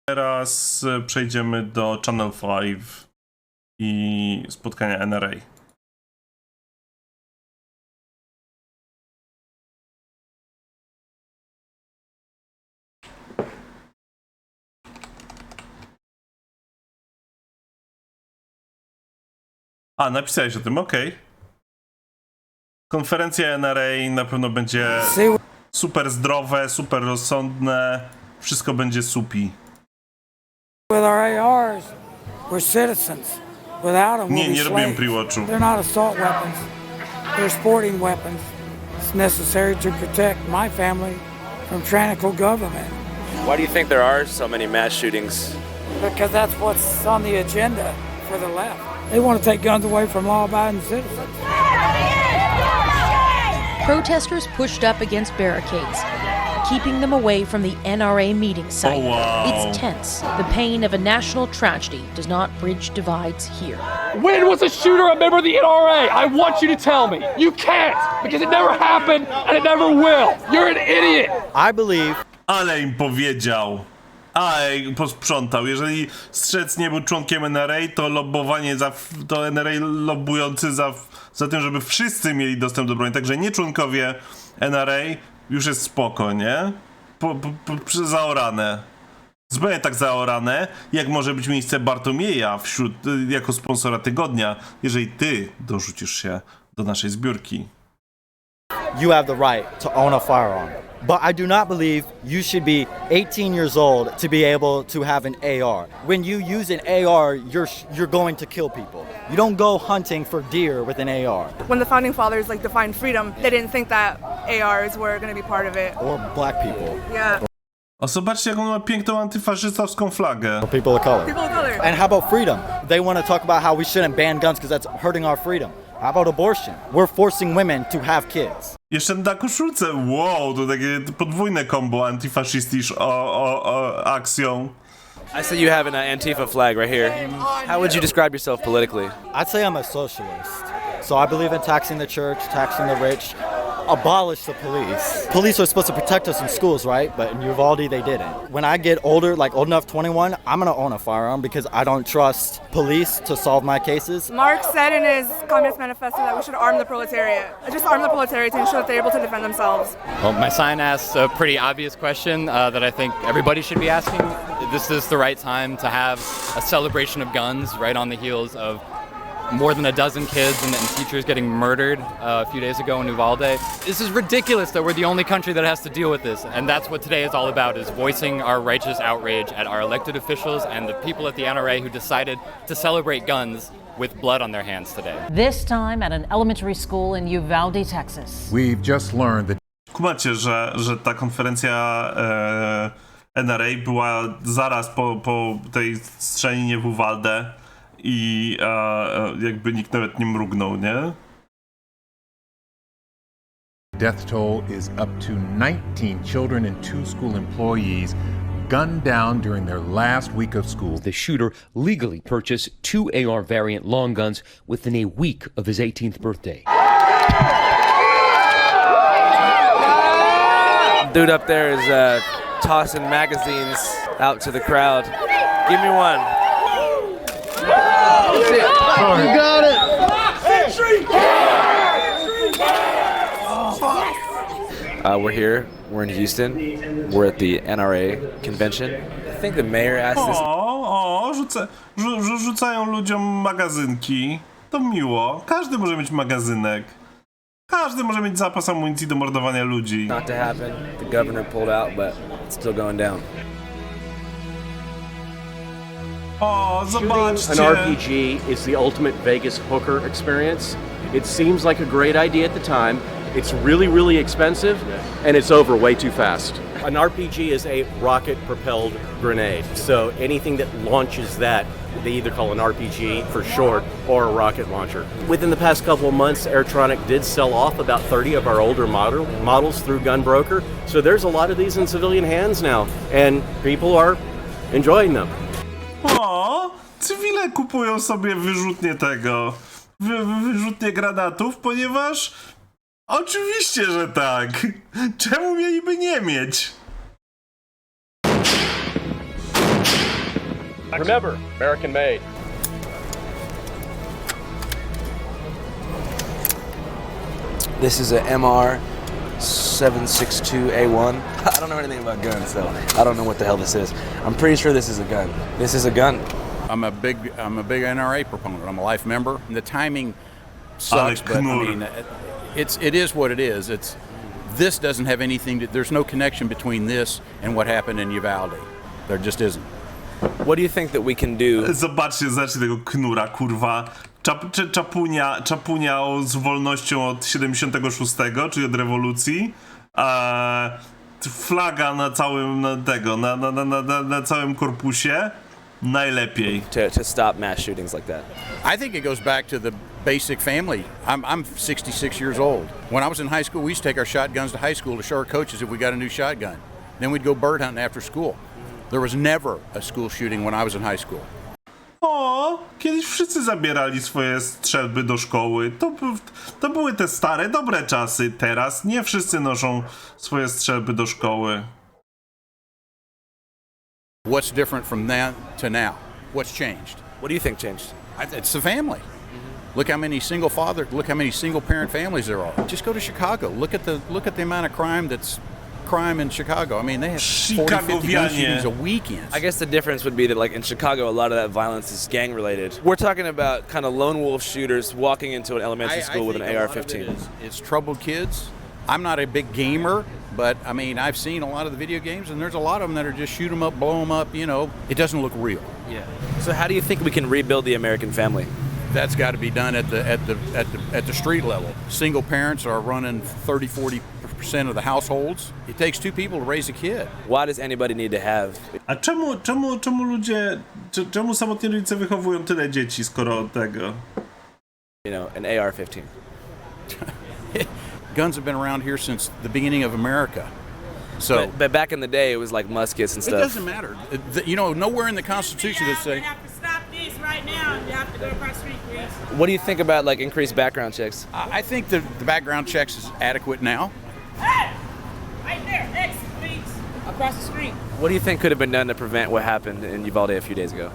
Teraz przejdziemy do Channel 5 i spotkania NRA. A, napisałeś o tym, okej. Konferencja NRA na pewno będzie super zdrowe, super rozsądne. Wszystko będzie supi. With our ARs, we're citizens. Without them, we'll Nie be robiłem slaves. pre-watchu. They're not assault weapons. They're sporting weapons. It's necessary to protect my family from tyrannical government. Why do you think there are so many mass shootings? Because that's what's on the agenda for the left. They want to take guns away from law-abiding citizens. Protesters pushed up against barricades, keeping them away from the NRA meeting site. Oh, wow. It's tense. The pain of a national tragedy does not bridge divides here. When was a shooter a member of the NRA? I want you to tell me. You can't, because it never happened and it never will. You're an idiot. I believe. Ale im powiedział. Ale posprzątał. Jeżeli Strzec nie był członkiem NRA, to lobbowanie to NRA lobbujący za tym, żeby wszyscy mieli dostęp do broni. Także nie członkowie NRA już jest spoko, nie? Zaorane. Zupełnie tak zaorane, jak może być miejsce Bartomieja jako sponsora tygodnia, jeżeli ty dorzucisz się do naszej zbiórki. You have the right to own a firearm. But I do not believe you should be 18 years old to be able to have an AR. When you use an AR, you're going to kill people. You don't go hunting for deer with an AR. When the founding fathers defined freedom, they didn't think that ARs were going to be part of it. Or black people. Yeah. O, zobaczcie, jaką ma piękną antyfaszystowską flagę. Or people of color. People of color. And how about freedom? They want to talk about how we shouldn't ban guns because that's hurting our freedom. How about abortion? We're forcing women to have kids. Jeszcze na koszulce, wow, to takie podwójne combo antyfaszysti z akcją. I see you have an Antifa flag right here. How would you describe yourself politically? I'd say I'm a socialist. So I believe in taxing the church, taxing the rich, abolish the police. Police are supposed to protect us in schools, right? But in Uvalde, they didn't. When I get older, like old enough, 21, I'm gonna own a firearm because I don't trust police to solve my cases. Marx said in his Communist Manifesto that we should arm the proletariat. Just arm the proletariat to ensure that they're able to defend themselves. Well, my sign asks a pretty obvious question that I think everybody should be asking. This is the right time to have a celebration of guns right on the heels of more than a dozen kids and teachers getting murdered a few days ago in Uvalde. This is ridiculous that we're the only country that has to deal with this, and that's what today is all about, is voicing our righteous outrage at our elected officials and the people at the NRA who decided to celebrate guns with blood on their hands today. This time at an elementary school in Uvalde, Texas. We've just learned that. Kumacie, że ta konferencja NRA była zaraz po tej strzelaninie w Uvalde i jakby nikt nawet nie mrugnął, nie? Death toll is up to 19 children and 2 school employees gunned down during their last week of school. The shooter legally purchased 2 AR variant long guns within a week of his 18th birthday. Dude up there is tossing magazines out to the crowd. Give me one. You got it! We're here. We're in Houston. We're at the NRA convention. I think the mayor asked this. Rzucają ludziom magazynki. To miło. Każdy może mieć magazynek. Każdy może mieć zapas amunicji do mordowania ludzi. Not to happen. The governor pulled out, but it's still going down. O, zobaczcie. An RPG is the ultimate Vegas hooker experience. It seems like a great idea at the time. It's really, really expensive, and it's over way too fast. An RPG is a rocket-propelled grenade. So anything that launches that, they either call an RPG for short or a rocket launcher. Within the past couple of months, Airtronic did sell off about 30 of our older models through Gunbroker. So there's a lot of these in civilian hands now, and people are enjoying them. O, cywile kupują sobie wyrzutnie tego, wyrzutnie granatów, ponieważ oczywiście, że tak. Czemu mieliby nie mieć? Remember, American made. This is a MR 762A1. I don't know anything about guns, so I don't know what the hell this is. I'm pretty sure this is a gun. This is a gun. I'm a big NRA proponent. I'm a life member. And the timing sucks, but I mean, it is what it is. This doesn't have anything to, there's no connection between this and what happened in Uvalde. There just isn't. What do you think that we can do? Zobaczcie tego knura, kurwa. Czapunia z wolnością od 76, czyli od rewolucji. Flaga na całym na całym korpusie. Najlepiej. To stop mass shootings like that. I think it goes back to the basic family. I'm 66 years old. When I was in high school, we used to take our shotguns to high school to show our coaches if we got a new shotgun. Then we'd go bird hunting after school. There was never a school shooting when I was in high school. O, kiedyś wszyscy zabierali swoje strzelby do szkoły. To były te stare, dobre czasy. Teraz nie wszyscy noszą swoje strzelby do szkoły. What's different from then to now? What's changed? What do you think changed? It's the family. Look how many single parent families there are. Just go to Chicago. Look at the amount of crime in Chicago. I mean, they have 40, 50 gun shootings a weekend. I guess the difference would be that, like, in Chicago, a lot of that violence is gang-related. We're talking about kind of lone wolf shooters walking into an elementary school with an AR-15. It's troubled kids. I'm not a big gamer, but, I mean, I've seen a lot of the video games, and there's a lot of them that are just shoot them up, blow them up, you know. It doesn't look real. Yeah. So how do you think we can rebuild the American family? That's got to be done at the street level. Single parents are running 30-40% of the households. It takes two people to raise a kid. Why does anybody need to have? A czemu ludzie, czemu samotni rodzice wychowują tyle dzieci, skoro tego? You know, an AR-15. Guns have been around here since the beginning of America. So, but back in the day, it was like muskets and stuff. It doesn't matter. You know, nowhere in the Constitution that say. You have to stop this right now. You have to go across the street, please. What do you think about like increased background checks? I think the background checks is adequate now. Hey, right there, exit, please, across the street. What do you think could have been done to prevent what happened in Uvalde a few days ago?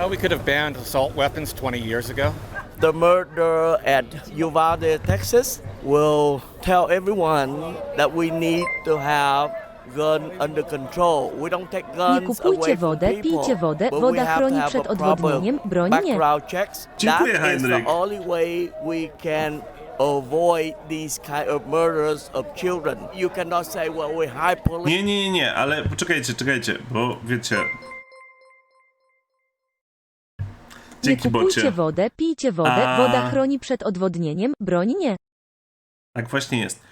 We could have banned assault weapons 20 years ago. The murder at Uvalde, Texas, will tell everyone that we need to have gun under control. We don't take guns Nie kupujcie wodę, pijcie wodę, woda chroni przed odwodnieniem, broni nie. Dziękuję, That is Heinrich. the only way we can avoid these kind of murders of children. You cannot say, well, we hide police. Nie, ale poczekajcie, bo wiecie. Nie kupujcie wodę, pijcie wodę, woda chroni przed odwodnieniem, broni nie. Tak właśnie jest.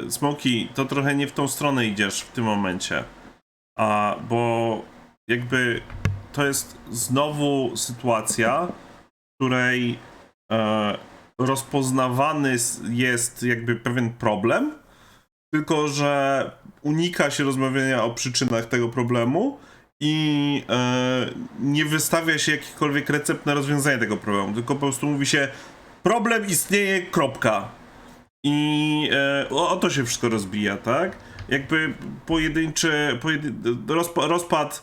Smoki, to trochę nie w tą stronę idziesz w tym momencie. Bo jakby to jest znowu sytuacja, w której rozpoznawany jest jakby pewien problem, tylko że unika się rozmawiania o przyczynach tego problemu i nie wystawia się jakichkolwiek recept na rozwiązanie tego problemu, tylko po prostu mówi się problem istnieje, kropka. I o to się wszystko rozbija, tak? Jakby rozpad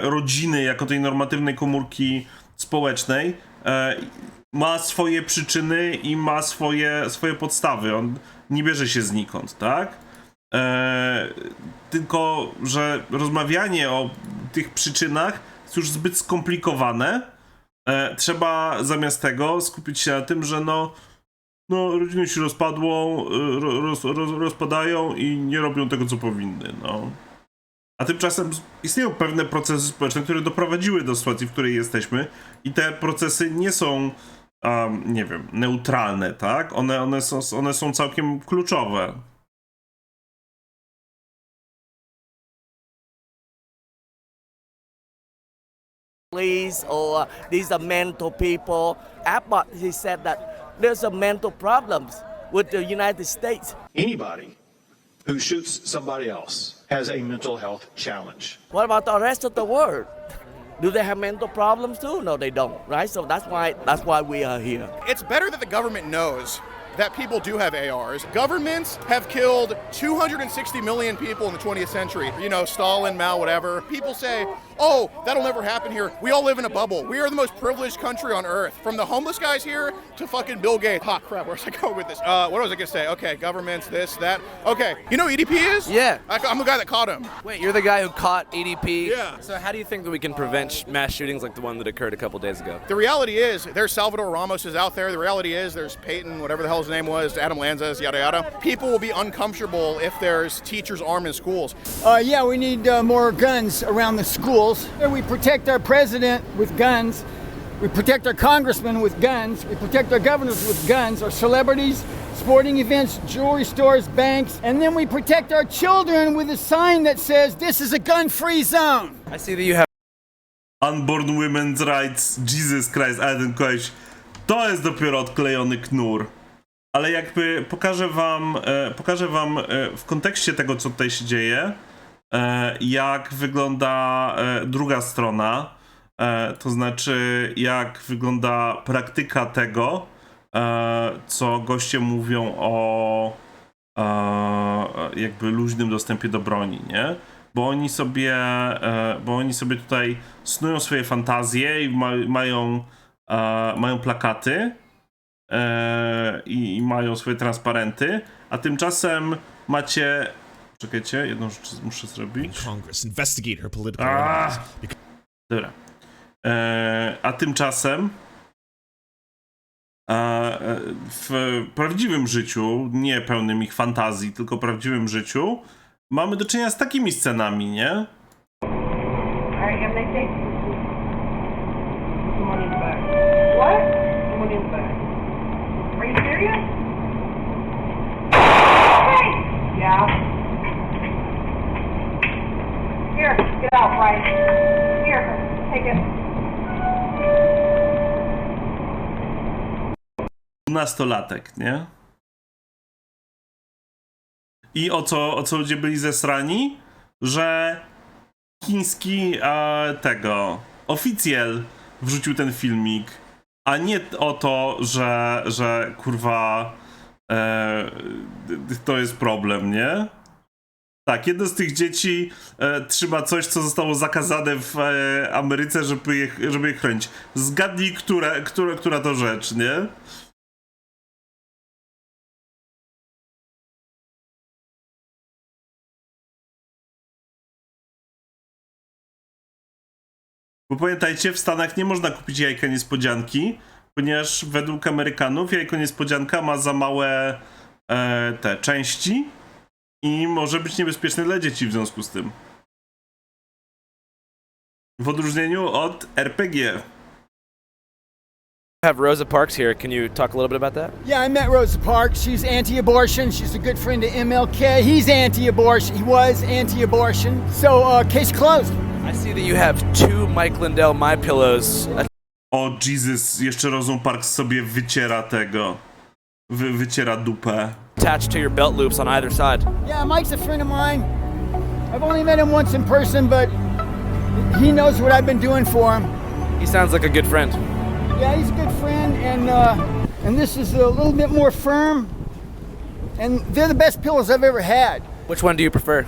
rodziny jako tej normatywnej komórki społecznej ma swoje przyczyny i ma swoje podstawy. On nie bierze się znikąd, tak? Tylko że rozmawianie o tych przyczynach jest już zbyt skomplikowane. Trzeba zamiast tego skupić się na tym, że rodziny się rozpadają i nie robią tego, co powinny, A tymczasem istnieją pewne procesy społeczne, które doprowadziły do sytuacji, w której jesteśmy i te procesy nie są, nie wiem, neutralne, tak? One są całkiem kluczowe. Police or these are mental people. Abbott, he said that there's a mental problems with the United States. Anybody who shoots somebody else has a mental health challenge. What about the rest of the world? Do they have mental problems too? No, they don't, right? So that's why we are here. It's better that the government knows that people do have ARs. Governments have killed 260 million people in the 20th century. You know, Stalin, Mao, whatever. People say, oh, that'll never happen here. We all live in a bubble. We are the most privileged country on earth. From the homeless guys here to fucking Bill Gates. Ha, crap, where's I going with this? What was I gonna say? Okay, governments, this, that. Okay, you know who EDP is? Yeah. I'm the guy that caught him. Wait, you're the guy who caught EDP? Yeah. So how do you think that we can prevent mass shootings like the one that occurred a couple days ago? The reality is, there's Salvador Ramos is out there. The reality is, there's Peyton, whatever the hell his name was, Adam Lanzas, yada yada. People will be uncomfortable if there's teachers armed in schools. Yeah, we need more guns around the schools. We protect our president with guns. We protect our congressmen with guns. We protect our governors with guns, our celebrities, sporting events, jewelry stores, banks. And then we protect our children with a sign that says, this is a gun-free zone. I see that you have Unborn Women's Rights, Jesus Christ, ale ten koleś, to jest dopiero odklejony knur. Ale jakby pokażę wam w kontekście tego, co tutaj się dzieje, jak wygląda druga strona, to znaczy jak wygląda praktyka tego, co goście mówią o jakby luźnym dostępie do broni, nie? Bo oni sobie tutaj snują swoje fantazje i mają plakaty i mają swoje transparenty, a tymczasem macie... Czekajcie, jedną rzecz muszę zrobić. Dobra. A tymczasem w prawdziwym życiu, nie pełnym ich fantazji, tylko prawdziwym życiu, mamy do czynienia z takimi scenami, nie? Here, get out, right? Here, take it. 12-latek, nie? I o co ludzie byli zesrani? Że chiński oficjel wrzucił ten filmik, a nie o to, że kurwa to jest problem, nie? Tak, jedno z tych dzieci trzyma coś, co zostało zakazane w Ameryce, żeby je chronić. Zgadnij, która to rzecz, nie? Bo pamiętajcie, w Stanach nie można kupić jajka niespodzianki, ponieważ według Amerykanów jajko niespodzianka ma za małe te części i może być niebezpieczne dla dzieci w związku z tym. W odróżnieniu od RPG. Have Rosa Parks here. Can you talk a little bit about that? Yeah, I met Rosa Parks. She's anti-abortion. She's a good friend of MLK. He's anti-abortion. He was anti-abortion. So, case closed. I see that you have 2 Mike Lindell My Pillows. O Jesus, jeszcze Rosa Parks sobie wyciera tego. Wyciera dupę. Attached to your belt loops on either side. Yeah, Mike's a friend of mine. I've only met him once in person, but he knows what I've been doing for him. He sounds like a good friend. Yeah, he's a good friend, and this is a little bit more firm, and they're the best pillows I've ever had. Which one do you prefer?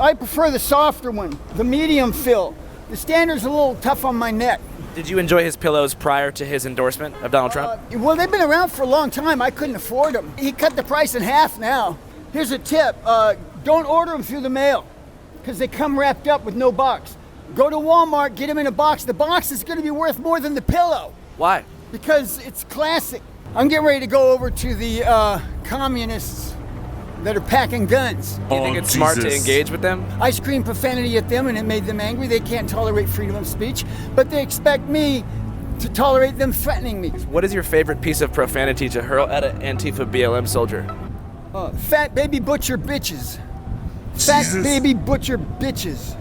I prefer the softer one, the medium fill. The standard's a little tough on my neck. Did you enjoy his pillows prior to his endorsement of Donald Trump? Well, they've been around for a long time. I couldn't afford them. He cut the price in half now. Here's a tip. Don't order them through the mail, because they come wrapped up with no box. Go to Walmart, get them in a box. The box is going to be worth more than the pillow. Why? Because it's classic. I'm getting ready to go over to the communists that are packing guns. Do you think it's smart to engage with them? I screamed profanity at them and it made them angry. They can't tolerate freedom of speech, but they expect me to tolerate them threatening me. What is your favorite piece of profanity to hurl at an Antifa BLM soldier? Fat baby butcher bitches. Fat baby butcher bitches.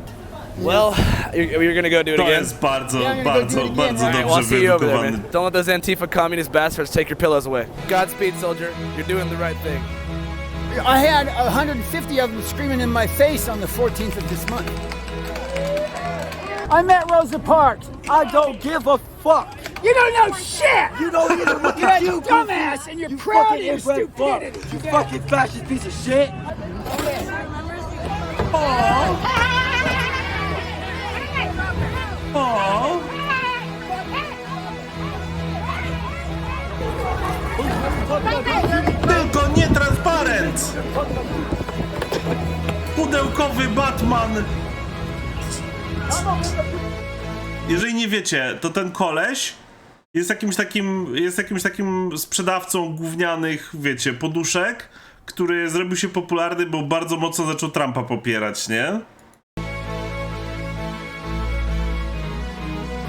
Well, you're gonna go do it again. To jest bardzo Right, well, I'll see you over there, man. Don't let those Antifa communist bastards take your pillows away. Godspeed, soldier. You're doing the right thing. I had 150 of them screaming in my face on the 14th of this month. I met Rosa Parks. I don't give a fuck. You don't know shit! You don't either. Look You're at a you, dumbass and you're proud of your fucking stupidity. You fucking fascist piece of shit. Tylko nie transparent! Pudełkowy Batman! Jeżeli nie wiecie, to ten koleś jest jakimś takim sprzedawcą gównianych, wiecie, poduszek, który zrobił się popularny, bo bardzo mocno zaczął Trumpa popierać, nie?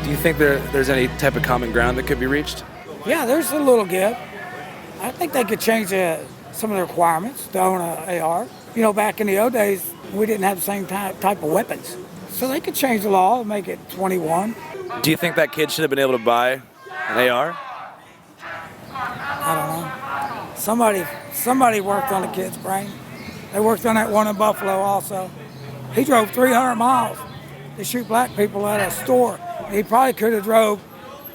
Do you think there's any type of common ground that could be reached? Yeah, there's a little give. I think they could change some of the requirements to own an AR. You know, back in the old days, we didn't have the same type of weapons. So they could change the law and make it 21. Do you think that kid should have been able to buy an AR? I don't know. Somebody worked on the kid's brain. They worked on that one in Buffalo also. He drove 300 miles to shoot black people at a store. He probably could have drove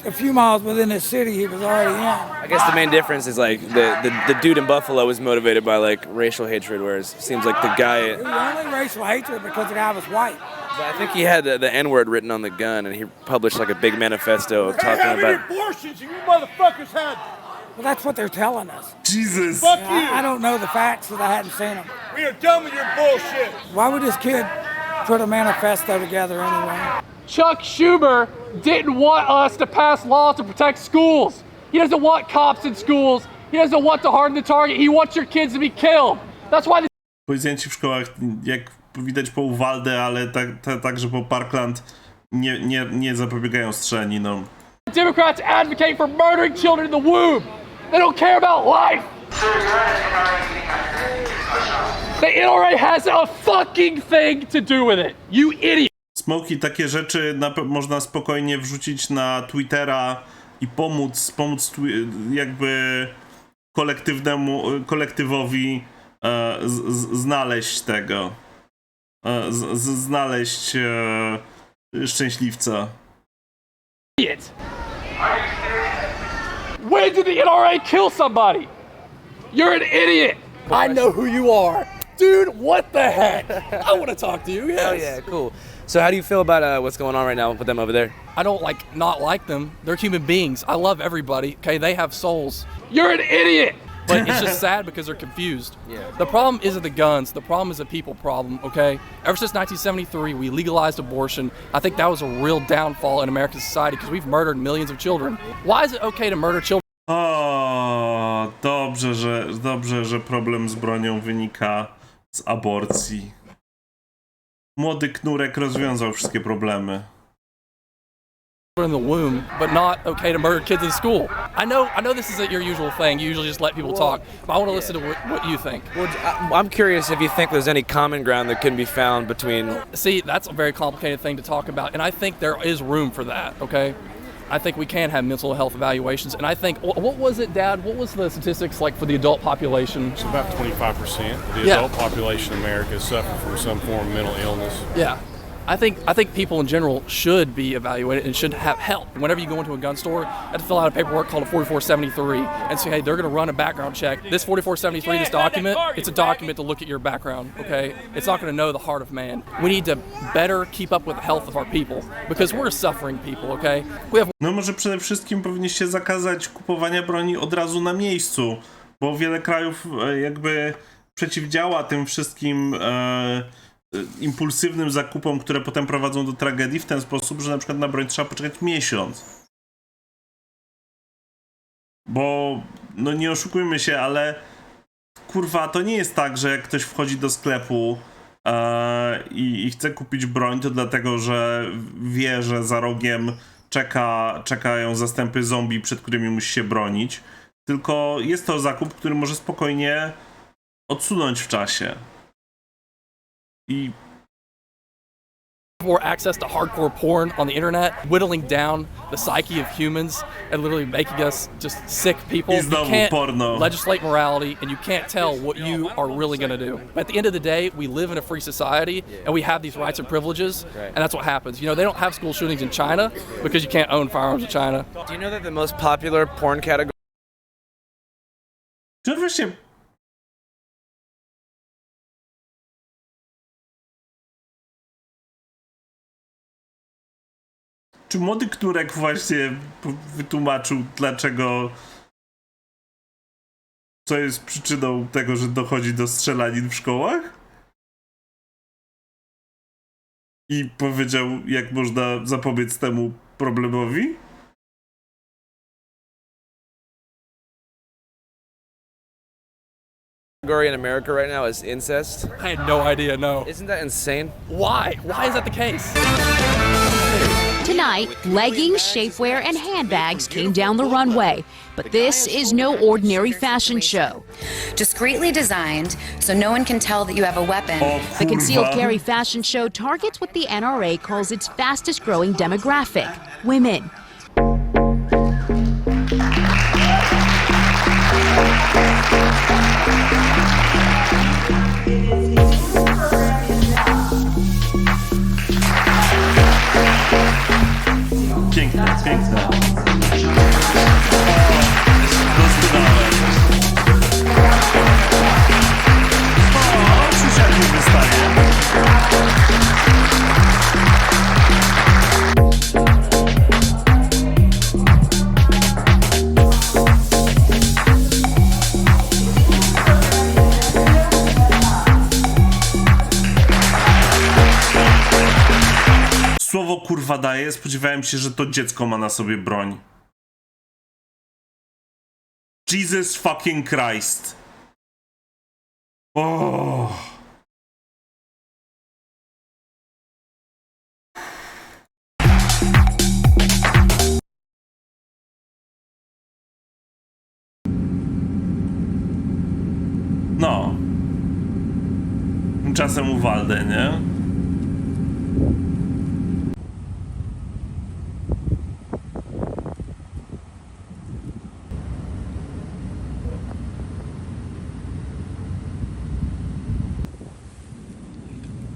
a few miles within the city he was already in. I guess the main difference is like the dude in Buffalo was motivated by like racial hatred, whereas it seems like the guy. It was only racial hatred because the guy was white. But I think he had the N-word written on the gun, and he published like a big manifesto talking about. Abortions and you motherfuckers had. Well, that's what they're telling us. Jesus. Fuck you. I don't know the facts because I hadn't seen them. We are done with your bullshit. Why would this kid put a manifesto together anyway? Chuck Schumer didn't want us to pass laws to protect schools. He doesn't want cops in schools. He doesn't want to harden the target. He wants your kids to be killed. That's why. Policjanci w szkołach, jak widać po Uvalde, ale także po Parkland, nie zapobiegają strzelaninom. Democrats advocate for murdering children in the womb. They don't care about life. The NRA has a fucking thing to do with it. You idiot. Smoki, takie rzeczy można spokojnie wrzucić na Twittera i pomóc jakby kolektywowi znaleźć tego. Znaleźć szczęśliwca. Idiot. When did the NRA kill somebody? You're an idiot. I know who you are. Dude, what the heck? I want to talk to you. Yes. Oh yeah, cool. So how do you feel about what's going on right now with them over there? I don't not like them. They're human beings. I love everybody. Okay, they have souls. You're an idiot. But it's just sad because they're confused. Yeah. The problem isn't the guns. The problem is a people problem, okay? Ever since 1973, we legalized abortion. I think that was a real downfall in American society because we've murdered millions of children. Why is it okay to murder children? O, dobrze, że problem z bronią wynika z aborcji. Młody KNURek rozwiązał wszystkie problemy. In the womb, but not okay to murder kids in school. I know this isn't your usual thing. You usually just let people talk, but I want to listen to what you think. Well, I'm curious if you think there's any common ground that can be found between. See, that's a very complicated thing to talk about, and I think there is room for that. Okay, I think we can have mental health evaluations, and I think what was it, Dad? What was the statistics like for the adult population? It's about 25% of the adult population in America suffer from some form of mental illness. Yeah. I think people in general should be evaluated and should have help. Whenever you go into a gun store, you have to fill out a paperwork called a 4473 and say, hey, they're going to run a background check. This 4473, this document, it's a document to look at your background, okay? It's not going to know the heart of man. We need to better keep up with the health of our people because we're suffering people, okay? No może przede wszystkim powinniście zakazać kupowania broni od razu na miejscu, bo wiele krajów jakby przeciwdziała tym wszystkim impulsywnym zakupom, które potem prowadzą do tragedii w ten sposób, że na przykład na broń trzeba poczekać miesiąc. Bo, no nie oszukujmy się, ale kurwa, to nie jest tak, że jak ktoś wchodzi do sklepu i chce kupić broń, to dlatego, że wie, że za rogiem czekają zastępy zombie, przed którymi musi się bronić. Tylko jest to zakup, który może spokojnie odsunąć w czasie. I More access to hardcore porn on the internet, whittling down the psyche of humans and literally making us just sick people. You can't legislate morality and you can't tell what you are really going to do. But at the end of the day, we live in a free society and we have these rights and privileges, and that's what happens. You know, they don't have school shootings in China because you can't own firearms in China. Do you know that the most popular porn category... Czy młody Knurek właśnie wytłumaczył, dlaczego, co jest przyczyną tego, że dochodzi do strzelanin w szkołach? I powiedział, jak można zapobiec temu problemowi? Category in America right now is incest. I had no idea, no. Isn't that insane? Why? Why is that the case? Tonight, leggings, shapewear, and handbags came down the runway. But this is no ordinary fashion show. Discreetly designed so no one can tell that you have a weapon. The concealed carry fashion show targets what the NRA calls its fastest growing demographic, women. Piękne, piękne. Doskonale. O, przysiadnie wystaje. Słowo kurwa daje, spodziewałem się, że to dziecko ma na sobie broń. Jesus fucking Christ. O. No. Tymczasem Uvalde, nie?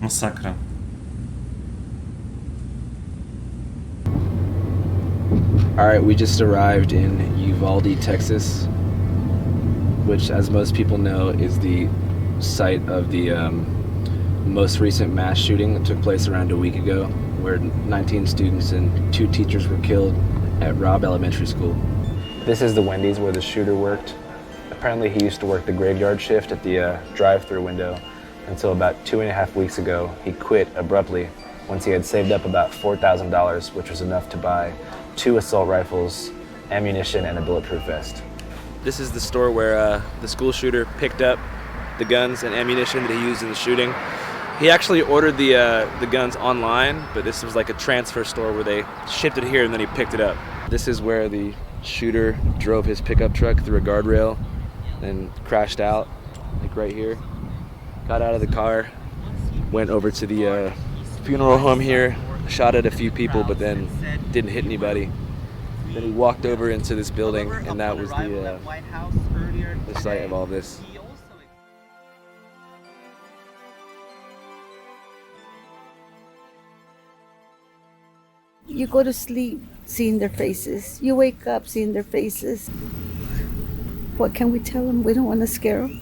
Masakra. All right, we just arrived in Uvalde, Texas, which, as most people know, is the site of the most recent mass shooting that took place around a week ago, where 19 students and 2 teachers were killed at Robb Elementary School. This is the Wendy's where the shooter worked. Apparently he used to work the graveyard shift at the drive-thru window until about 2.5 weeks ago. He quit abruptly once he had saved up about $4,000, which was enough to buy 2 assault rifles, ammunition, and a bulletproof vest. This is the store where the school shooter picked up the guns and ammunition that he used in the shooting. He actually ordered the guns online, but this was like a transfer store where they shipped it here and then he picked it up. This is where the shooter drove his pickup truck through a guardrail and crashed out, like right here. Got out of the car, went over to the funeral home here, shot at a few people, but then didn't hit anybody. Then he walked over into this building, and that was the site of all this. You go to sleep seeing their faces. You wake up seeing their faces. What can we tell them? We don't want to scare them.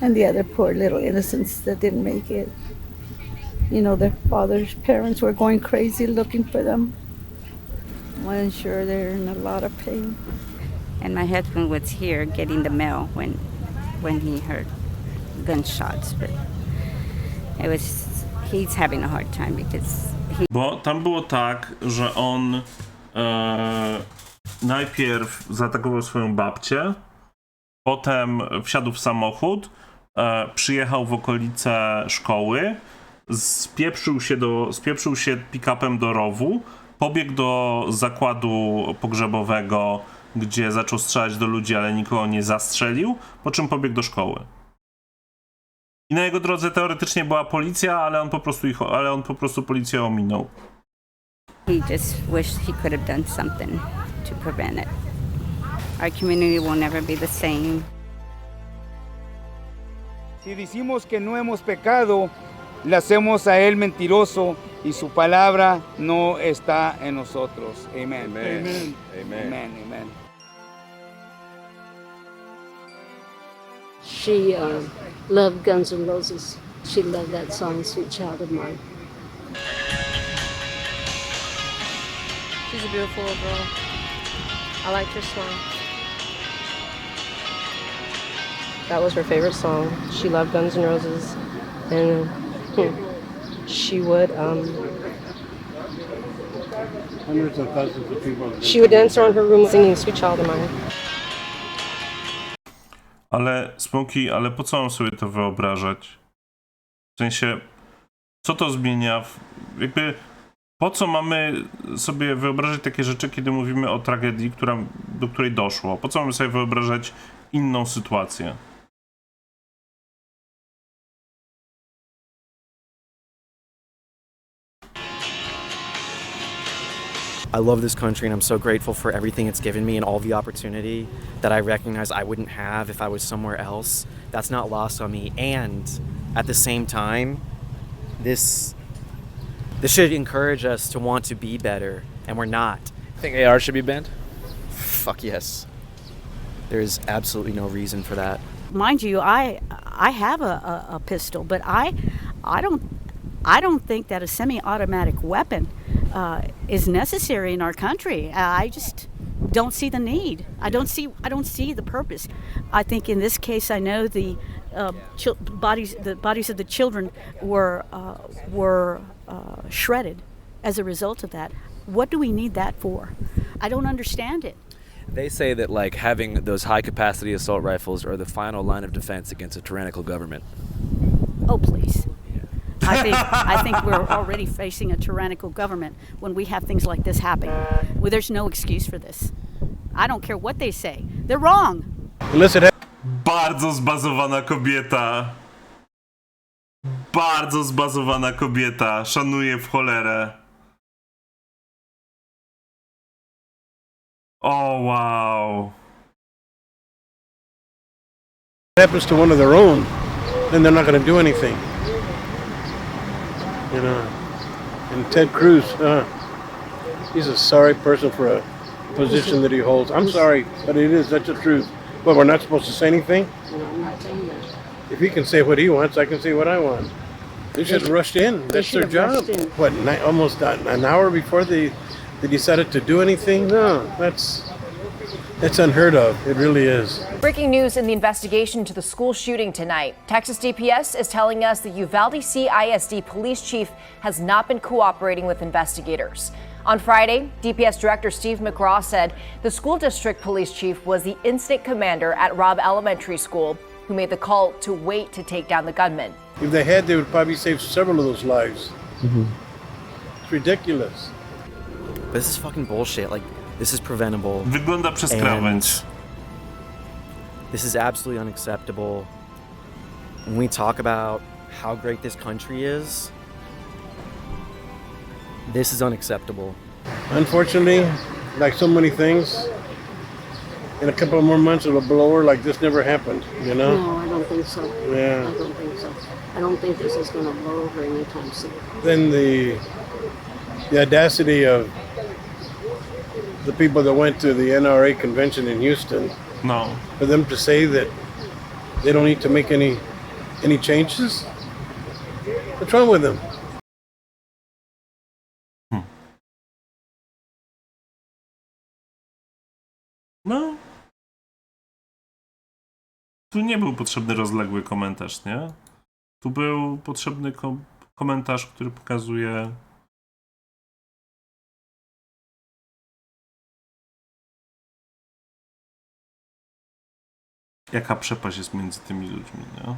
And the other poor little innocents that didn't make it. You know, their parents were going crazy looking for them. Well, sure, they're in a lot of pain. And my husband was here getting the mail when he heard gunshots, but he's having a hard time because Bo tam było tak, że on najpierw zaatakował swoją babcię, potem wsiadł w samochód, przyjechał w okolice szkoły, spieprzył się pick-upem do rowu, pobiegł do zakładu pogrzebowego, gdzie zaczął strzelać do ludzi, ale nikogo nie zastrzelił, po czym pobiegł do szkoły. I na jego drodze teoretycznie była policja, ale on po prostu policję ominął. He just wished he could have done something to prevent it. Our community will never be the same. Si decimos que no hemos pecado, le hacemos a él mentiroso y su palabra no está en nosotros. Amen. Amen. Amen. Amen. Amen. Amen. She loved Guns N' Roses. She loved that song, Sweet Child of Mine. She's a beautiful little girl. I liked her song. That was her favorite song. She loved Guns N' Roses, and she would Hundreds of thousands of people. she would dance around her room singing "Sweet Child of Mine." Ale Smoki, ale po co mam sobie to wyobrażać? W sensie, co to zmienia? Jakby, po co mamy sobie wyobrażać takie rzeczy, kiedy mówimy o tragedii, do której doszło? Po co mamy sobie wyobrażać inną sytuację? I love this country and I'm so grateful for everything it's given me and all the opportunity that I recognize I wouldn't have if I was somewhere else. That's not lost on me. And at the same time, this should encourage us to want to be better, and we're not. Think AR should be banned? Fuck yes. There is absolutely no reason for that. Mind you, I have a pistol, but I don't think that a semi-automatic weapon is necessary in our country. I just don't see the need. I don't see the purpose. I think in this case, I know the bodies of the children were shredded as a result of that. What do we need that for? I don't understand it. They say that like having those high capacity assault rifles are the final line of defense against a tyrannical government. Oh, please. I think we're already facing a tyrannical government when we have things like this happen. Well, there's no excuse for this. I don't care what they say. They're wrong. Bardzo zbazowana kobieta. Bardzo zbazowana kobieta. Szanuję w cholerę. O, wow. Happens to one of their own, then they're not going to do anything. You know, and Ted Cruz, he's a sorry person for a position that he holds. I'm sorry, but it is, that's the truth. But we're not supposed to say anything? If he can say what he wants, I can say what I want. They should have rushed in. That's their job. What, almost an hour before they decided to do anything? No, that's unheard of. It really is. Breaking news in the investigation to the school shooting tonight. Texas DPS is telling us the Uvalde CISD police chief has not been cooperating with investigators. On Friday, DPS Director Steve McGraw said the school district police chief was the incident commander at Robb Elementary School who made the call to wait to take down the gunman. If they had, they would probably save several of those lives. Mm-hmm. It's ridiculous. But this is fucking bullshit. Like, this is preventable. Wygląda przez krawędź. This is absolutely unacceptable. When we talk about how great this country is, this is unacceptable. Unfortunately, like so many things, in a couple of more months it'll blow over like this never happened, you know? No, I don't think so. Yeah. I don't think so. I don't think this is going to blow over anytime soon. Then the audacity of the people that went to the NRA convention in Houston. No. For them to say that they don't need to make any changes? What's wrong with them? No. Tu nie był potrzebny rozległy komentarz, nie? Tu był potrzebny komentarz, który pokazuje jaka przepaść jest między tymi ludźmi, nie?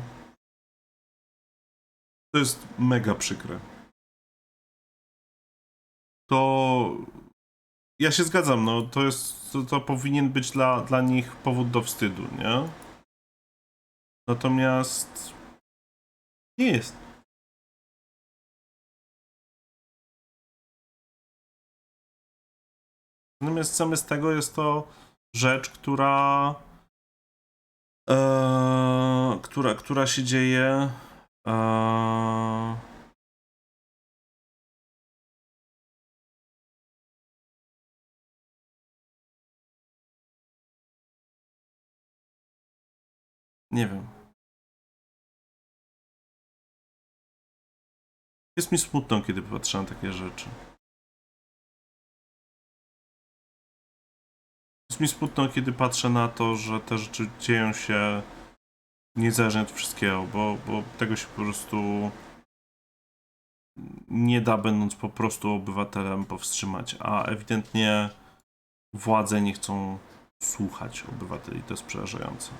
To jest mega przykre. To ja się zgadzam, no to powinien być dla nich powód do wstydu, nie? Natomiast Nie jest. Natomiast zamiast tego jest to rzecz, która się dzieje nie wiem. Jest mi smutno, kiedy patrzę na takie rzeczy. Jest mi smutno, kiedy patrzę na to, że te rzeczy dzieją się niezależnie od wszystkiego, bo tego się po prostu nie da, będąc po prostu obywatelem, powstrzymać, a ewidentnie władze nie chcą słuchać obywateli. To jest przerażające.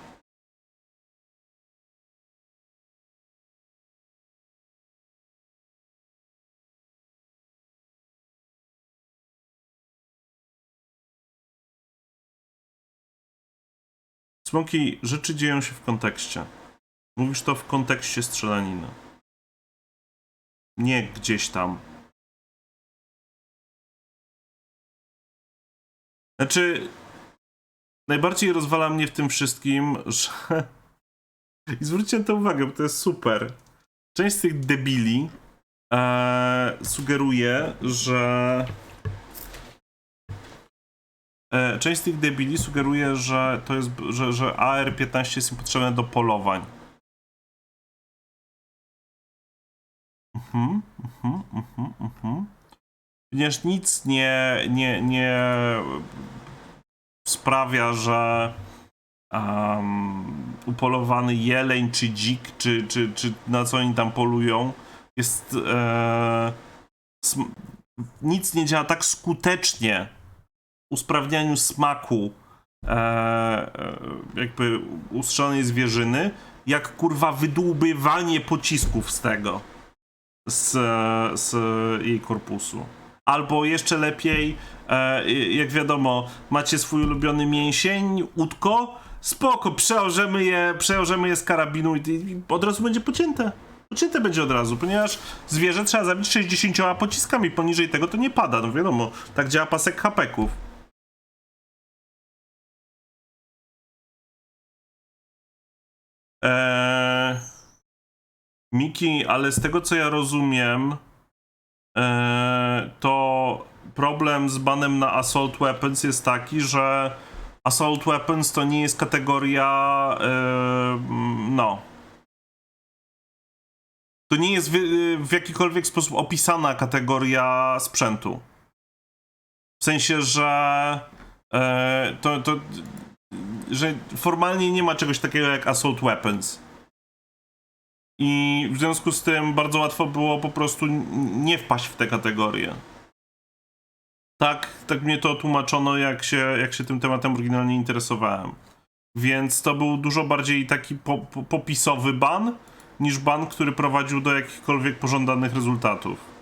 Smoki, rzeczy dzieją się w kontekście. Mówisz to w kontekście strzelaniny. Nie gdzieś tam. Znaczy, najbardziej rozwala mnie w tym wszystkim, że... I zwróćcie na to uwagę, bo to jest super. Część z tych debili sugeruje, że... Część z tych debili sugeruje, że to jest, że AR-15 jest im potrzebne do polowań. Ponieważ nic nie sprawia, że upolowany jeleń, czy dzik, czy na co oni tam polują, jest... nic nie działa tak skutecznie usprawnianiu smaku jakby ustrzelonej zwierzyny, jak kurwa wydłubywanie pocisków z tego, z jej korpusu. Albo jeszcze lepiej, jak wiadomo, macie swój ulubiony mięsień, łódko, spoko, przełożymy je z karabinu i od razu będzie pocięte. Pocięte będzie od razu, ponieważ zwierzę trzeba zabić 60 pociskami, poniżej tego to nie pada, no wiadomo, tak działa pasek hapeków. Miki, ale z tego co ja rozumiem, to problem z banem na assault weapons jest taki, że assault weapons to nie jest kategoria, no. To nie jest w jakikolwiek sposób opisana kategoria sprzętu. W sensie, że że formalnie nie ma czegoś takiego jak assault weapons. I w związku z tym bardzo łatwo było po prostu nie wpaść w tę kategorię. Tak mnie to tłumaczono, jak się tym tematem oryginalnie interesowałem. Więc to był dużo bardziej taki popisowy ban, niż ban, który prowadził do jakichkolwiek pożądanych rezultatów.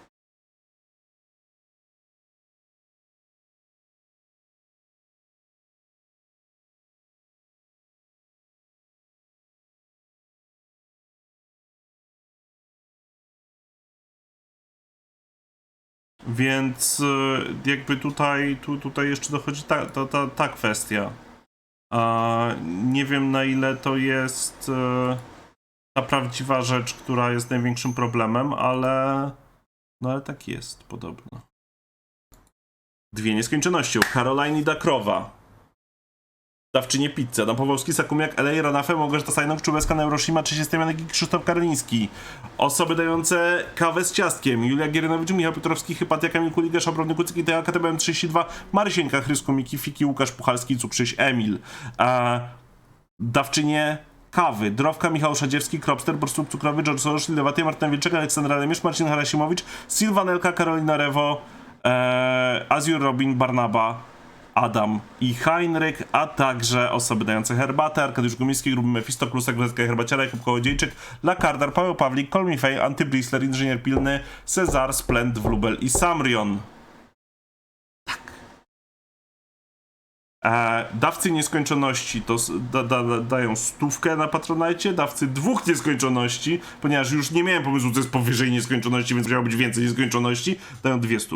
Więc jakby tutaj jeszcze dochodzi ta kwestia. Nie wiem, na ile to jest ta prawdziwa rzecz, która jest największym problemem, ale tak jest podobno. Dwie nieskończoności. Caroline Dakrowa. Dawczynie pizza. Dan Pawłowski, Sakumiak, L.A. Ranafem, Małgorzata Sajnok, Czubewska, Neuroshima, Czesiej Stemianek i Krzysztof Karliński. Osoby dające kawę z ciastkiem. Julia Gierynowicz, Michał Piotrowski, Hypatia, Kamil Kuliga, Szabrony Kucyk, Idea, KTBM 32, Marysieńka, Chrysko, Miki, Fiki, Łukasz Puchalski, Cukrzyś, Emil. Dawczynie kawy. Drowka, Michał Szadziewski, Kropster, Borstuk Cukrowy, George Soros, Lewaty, Martin Wilczek, Aleksandra Lemiesz, Marcin Harasimowicz, Sylwanelka, Karolina Rewo, Azure Robin, Barnaba, Adam i Heinrich, a także osoby dające herbatę, Arkadiusz Gumiński, Gruby Mefisto, Klusek, Wleska Herbaciara, Jakub Kołodziejczyk, Lakardar, Paweł Pawlik, Kolmifej, Antybrisler, Inżynier Pilny, Cezar, Splend, Wlubel i Samrion. Dawcy nieskończoności to dają 100 na Patronite, dawcy 2 nieskończoności, ponieważ już nie miałem pomysłu, co jest powyżej nieskończoności, więc musiało być więcej nieskończoności, dają 200.